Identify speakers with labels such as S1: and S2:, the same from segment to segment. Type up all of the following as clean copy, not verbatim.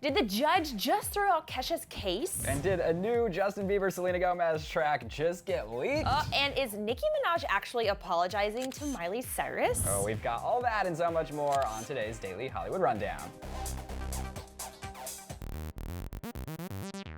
S1: Did the judge just throw out Kesha's case?
S2: And did a new Justin Bieber Selena Gomez track just get leaked?
S1: And is Nicki Minaj actually apologizing to Miley Cyrus?
S2: Oh, we've got all that and so much more on today's Daily Hollywood Rundown.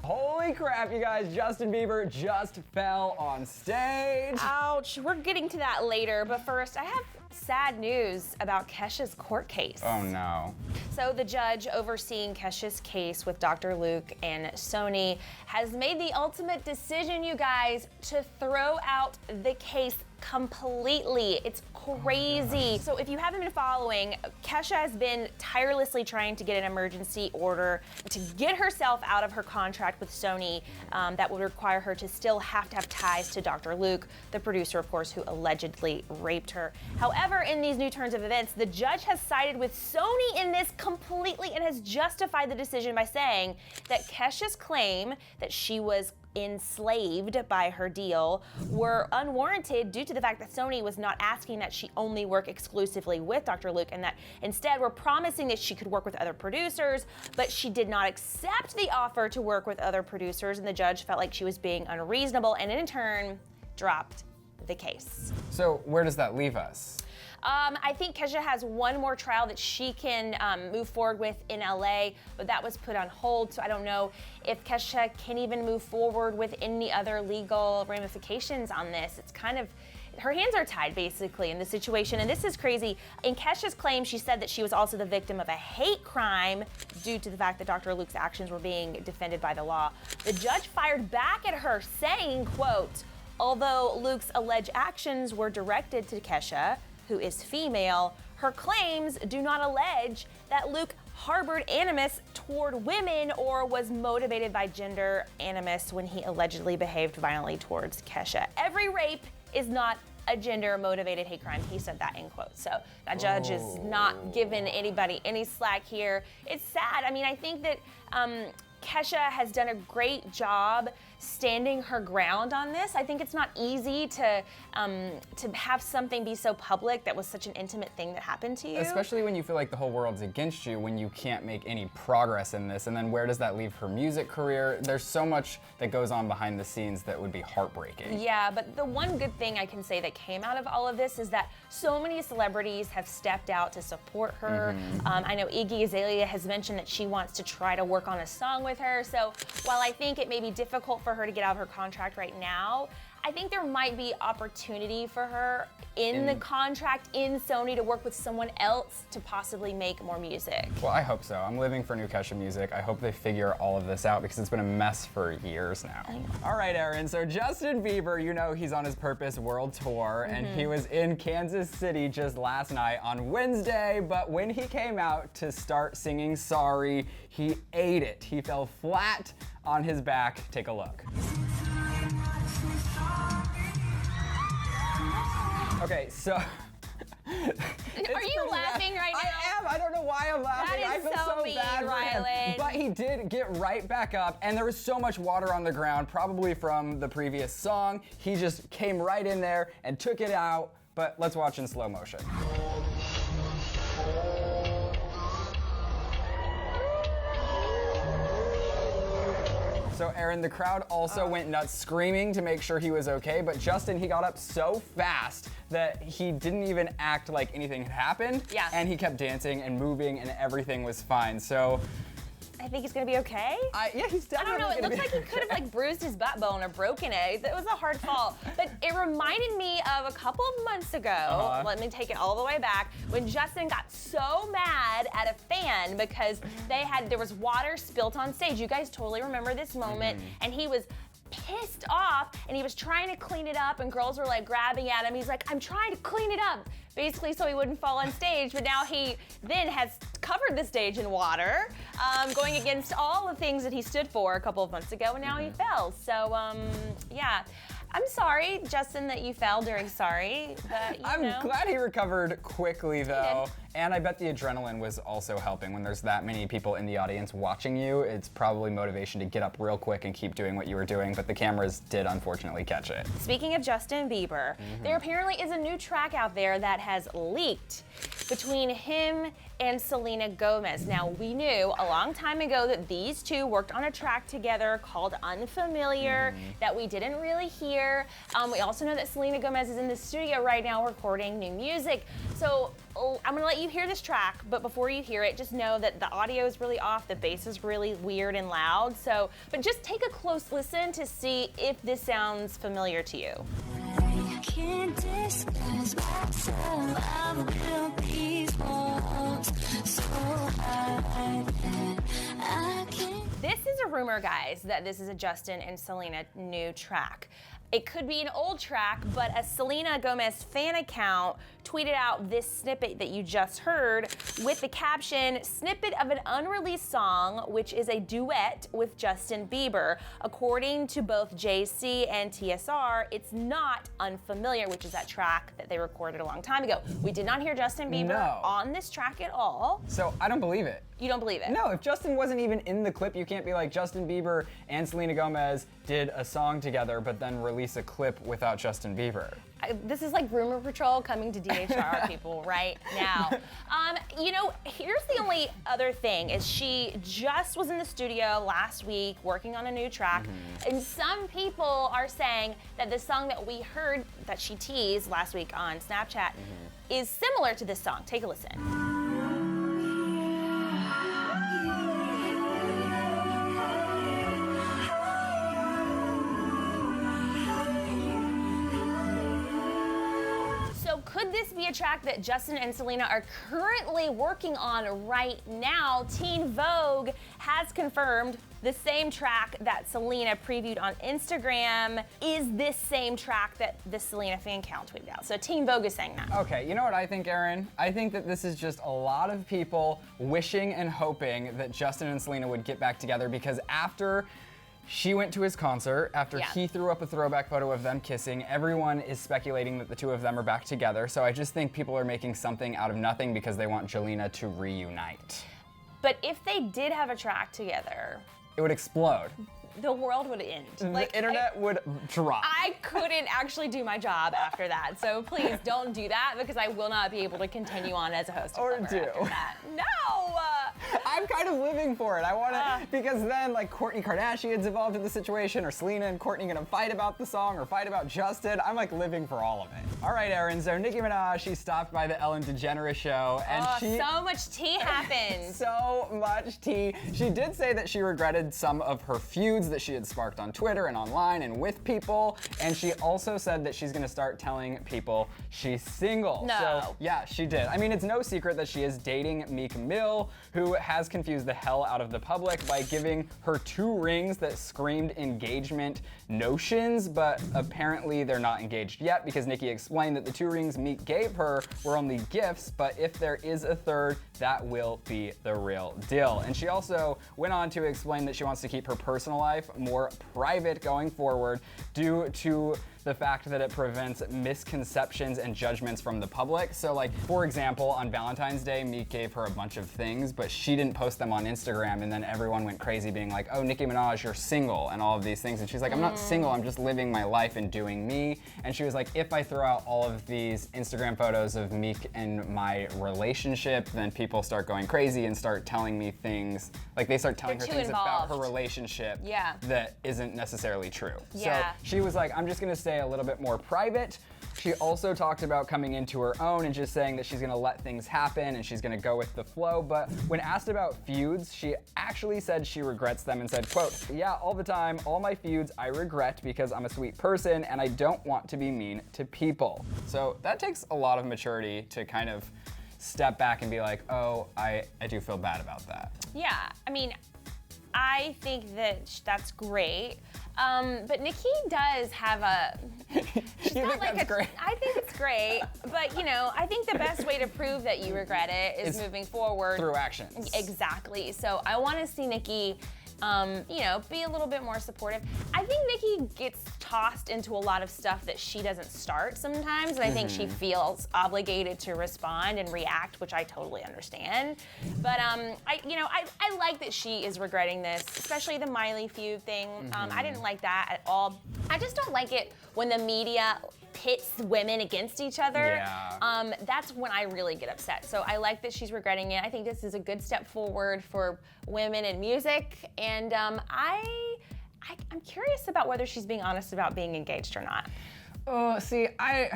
S2: Holy crap, you guys, Justin Bieber just fell on stage.
S1: Ouch, we're getting to that later, but first I have sad news about Kesha's court case.
S2: Oh no.
S1: So the judge overseeing Kesha's case with Dr. Luke and Sony has made the ultimate decision, you guys, to throw out the case completely. It's crazy. So if you haven't been following, Kesha has been tirelessly trying to get an emergency order to get herself out of her contract with Sony that would require her to still have ties to Dr. Luke, the producer, of course, who allegedly raped her. However, in these new turns of events, the judge has sided with Sony in this completely and has justified the decision by saying that Kesha's claim that she was enslaved by her deal were unwarranted due to the fact that Sony was not asking that she only work exclusively with Dr. Luke, and that instead were promising that she could work with other producers, but she did not accept the offer to work with other producers, and the judge felt like she was being unreasonable and in turn dropped the case.
S2: So where does that leave us?
S1: I think Kesha has one more trial that she can move forward with in LA, but that was put on hold, so I don't know if Kesha can even move forward with any other legal ramifications on this. It's kind of, her hands are tied basically in the situation, and this is crazy. In Kesha's claim, she said that she was also the victim of a hate crime due to the fact that Dr. Luke's actions were being defended by the law. The judge fired back at her saying, quote, although Luke's alleged actions were directed to Kesha, who is female, her claims do not allege that Luke harbored animus toward women or was motivated by gender animus when he allegedly behaved violently towards Kesha. Every rape is not a gender-motivated hate crime. He said that in quotes. So that judge is not giving anybody any slack here. It's sad. I mean, I think that Kesha has done a great job standing her ground on this. I think it's not easy to have something be so public that was such an intimate thing that happened to you.
S2: Especially when you feel like the whole world's against you, when you can't make any progress in this. And then where does that leave her music career? There's so much that goes on behind the scenes that would be heartbreaking.
S1: Yeah, but the one good thing I can say that came out of all of this is that so many celebrities have stepped out to support her. I know Iggy Azalea has mentioned that she wants to try to work on a song with her. So while I think it may be difficult for her to get out of her contract right now, I think there might be opportunity for her in the contract in Sony to work with someone else to possibly make more music.
S2: Well, I hope so. I'm living for new Kesha music. I hope they figure all of this out because it's been a mess for years now. All right, Erin, so Justin Bieber, you know he's on his Purpose World Tour, and he was in Kansas City just last night on Wednesday, but when he came out to start singing Sorry, he ate it. He fell flat on his back. Take a look. Okay, so...
S1: Are you laughing right now?
S2: I am. I don't know why I'm laughing.
S1: That is
S2: I feel so
S1: mean,
S2: bad for him.
S1: Rylan.
S2: But he did get right back up, and there was so much water on the ground, probably from the previous song. He just came right in there and took it out. But let's watch in slow motion. So Erin, the crowd also went nuts screaming to make sure he was okay, but Justin, he got up so fast that he didn't even act like anything had happened.
S1: Yeah.
S2: And he kept dancing and moving and everything was fine. So
S1: I think he's gonna be okay.
S2: yeah, he's
S1: I don't
S2: definitely
S1: know, it
S2: gonna
S1: looks
S2: be
S1: like he could have like bruised his butt bone or broken it. It was a hard fall. But it reminded me of a couple of months ago, let me take it all the way back, when Justin got so mad at a fan because there was water spilt on stage. You guys totally remember this moment, and he was pissed off and he was trying to clean it up and girls were like grabbing at him. He's like, I'm trying to clean it up, basically so he wouldn't fall on stage, but now he then has covered the stage in water, going against all the things that he stood for a couple of months ago, and now he fell. So yeah, I'm sorry, Justin, that you fell during Sorry, but
S2: I'm glad he recovered quickly though. And I bet the adrenaline was also helping. When there's that many people in the audience watching you, it's probably motivation to get up real quick and keep doing what you were doing, but the cameras did unfortunately catch it.
S1: Speaking of Justin Bieber, there apparently is a new track out there that has leaked between him and Selena Gomez. Now, we knew a long time ago that these two worked on a track together called Unfamiliar that we didn't really hear. We also know that Selena Gomez is in the studio right now recording new music. So I'm gonna let you hear this track, but before you hear it, just know that the audio is really off, the bass is really weird and loud. So, but just take a close listen to see if this sounds familiar to you.
S3: Can't disguise myself. I built these walls so high that I can't.
S1: This is a rumor, guys, that this is a Justin and Selena new track. It could be an old track, but a Selena Gomez fan account tweeted out this snippet that you just heard with the caption, "Snippet of an unreleased song, which is a duet with Justin Bieber. According to both JC and TSR, it's not Unfamiliar," which is that track that they recorded a long time ago. We did not hear Justin Bieber on this track at all.
S2: So I don't believe it.
S1: You don't believe it?
S2: No, if Justin wasn't even in the clip, you can't be like, Justin Bieber and Selena Gomez did a song together, but then release a clip without Justin Bieber.
S1: This is like Rumor Patrol coming to DHR people right now. You know, here's the only other thing is she just was in the studio last week working on a new track, and some people are saying that the song that we heard that she teased last week on Snapchat is similar to this song. Take a listen. Could this be a track that Justin and Selena are currently working on right now? Teen Vogue has confirmed the same track that Selena previewed on Instagram is this same track that the Selena fan account tweeted out. So Teen Vogue is saying that.
S2: Okay, you know what I think, Erin? I think that this is just a lot of people wishing and hoping that Justin and Selena would get back together, because after she went to his concert, after he threw up a throwback photo of them kissing, everyone is speculating that the two of them are back together. So I just think people are making something out of nothing because they want Jelena to reunite.
S1: But if they did have a track together,
S2: it would explode.
S1: The world would end.
S2: The internet would drop.
S1: I couldn't actually do my job after that. So please don't do that, because I will not be able to continue on as a host.
S2: Or
S1: do. After that. No!
S2: I'm kind of living for it. I want to, because then like Kourtney Kardashian's involved in the situation, or Selena and Kourtney gonna fight about the song or fight about Justin. I'm like living for all of it. All right, Erin, so Nicki Minaj, she stopped by the Ellen DeGeneres show, and
S1: so much tea happened.
S2: So much tea. She did say that she regretted some of her feuds that she had sparked on Twitter and online and with people, and she also said that she's gonna start telling people she's single.
S1: No.
S2: So yeah, she did. I mean, it's no secret that she is dating Meek Mill, who has confused the hell out of the public by giving her 2 rings that screamed engagement notions, but apparently they're not engaged yet, because Nicki explained that the 2 rings Meek gave her were only gifts, but if there is a third, that will be the real deal. And she also went on to explain that she wants to keep her personal life more private going forward due to the fact that it prevents misconceptions and judgments from the public. So like, for example, on Valentine's Day, Meek gave her a bunch of things, but she didn't post them on Instagram, and then everyone went crazy being like, oh, Nicki Minaj, you're single, and all of these things. And she's like, I'm not single, I'm just living my life and doing me. And she was like, if I throw out all of these Instagram photos of Meek and my relationship, then people start going crazy and start telling me things, like they start telling her things about her relationship that isn't necessarily true. So she was like, I'm just gonna stay a little bit more private. She also talked about coming into her own and just saying that she's gonna let things happen and she's gonna go with the flow. But when asked about feuds, she actually said she regrets them and said, quote, yeah, all the time, all my feuds I regret because I'm a sweet person and I don't want to be mean to people. So that takes a lot of maturity to kind of step back and be like, oh, I do feel bad about that.
S1: Yeah, I mean, I think that that's great. But Nicki does have a.
S2: You think that's great?
S1: I think it's great, but you know, I think the best way to prove that you regret it is moving forward
S2: through actions.
S1: Exactly. So I want to see Nicki, you know, be a little bit more supportive. I think Nicki gets tossed into a lot of stuff that she doesn't start sometimes, and I think she feels obligated to respond and react, which I totally understand. But I like that she is regretting this, especially the Miley feud thing. I didn't like that at all. I just don't like it when the media pits women against each other.
S2: Yeah.
S1: That's when I really get upset. So I like that she's regretting it. I think this is a good step forward for women in music, and I'm curious about whether she's being honest about being engaged or not.
S2: Oh, see, I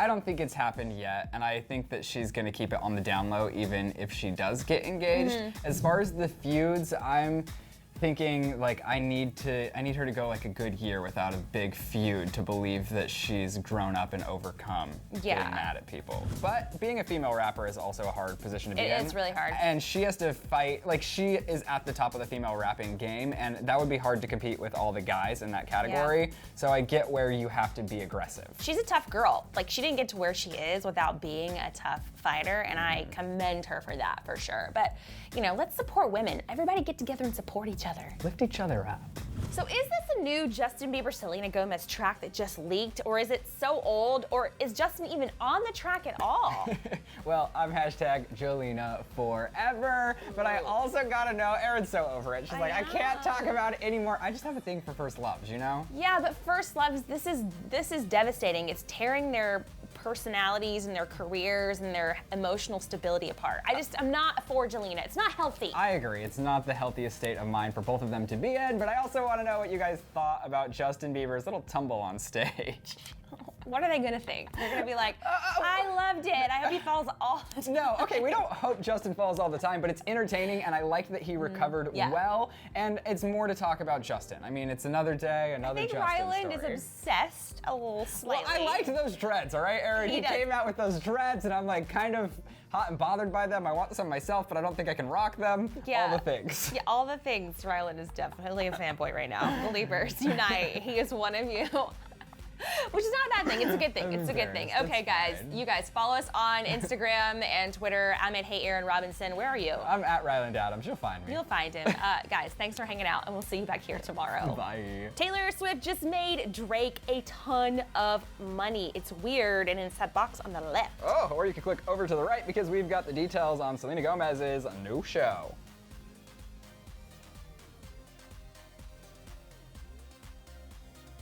S2: don't think it's happened yet, and I think that she's gonna keep it on the down low even if she does get engaged. As far as the feuds, I'm thinking like I need her to go like a good year without a big feud to believe that she's grown up and overcome getting mad at people. But being a female rapper is also a hard position to be in.
S1: It's really hard.
S2: And she has to fight, like she is at the top of the female rapping game, and that would be hard to compete with all the guys in that category. So I get where you have to be aggressive.
S1: She's a tough girl. Like, she didn't get to where she is without being a tough fighter, and I commend her for that, for sure. But, let's support women. Everybody get together and support each other.
S2: Lift each other up.
S1: So is this a new Justin Bieber Selena Gomez track that just leaked, or is it so old, or is Justin even on the track at all?
S2: Well, I'm hashtag Jelena forever, but I also gotta know, Erin's so over it. She's like, I can't talk about it anymore. I just have a thing for first loves,
S1: Yeah, but first loves, this is devastating. It's tearing their personalities and their careers and their emotional stability apart. I'm not for Jelena. It's not healthy.
S2: I agree. It's not the healthiest state of mind for both of them to be in, but I also want to know what you guys thought about Justin Bieber's little tumble on stage.
S1: What are they gonna think? They're gonna be like, I loved it. I hope he falls all the time.
S2: No, okay, we don't hope Justin falls all the time, but it's entertaining, and I liked that he recovered well, and it's more to talk about Justin. I mean, it's another day, another Justin story.
S1: I think Ryland is obsessed a little slightly.
S2: Well, I liked those dreads, all right, Erin? He came out with those dreads, and I'm like kind of hot and bothered by them. I want some myself, but I don't think I can rock them. All the things.
S1: Yeah, all the things. Ryland is definitely a fanboy right now. Believers unite. He is one of you. Which is not a bad thing. It's a good thing. It's a good thing. Okay, guys. You guys follow us on Instagram and Twitter. I'm at Hey Aaron Robinson. Where are you?
S2: I'm at Ryland Adams. You'll find me.
S1: You'll find him. Guys, thanks for hanging out, and we'll see you back here tomorrow.
S2: Bye.
S1: Taylor Swift just made Drake a ton of money. It's weird, and it's that box on the left.
S2: Oh, or you can click over to the right because we've got the details on Selena Gomez's new show.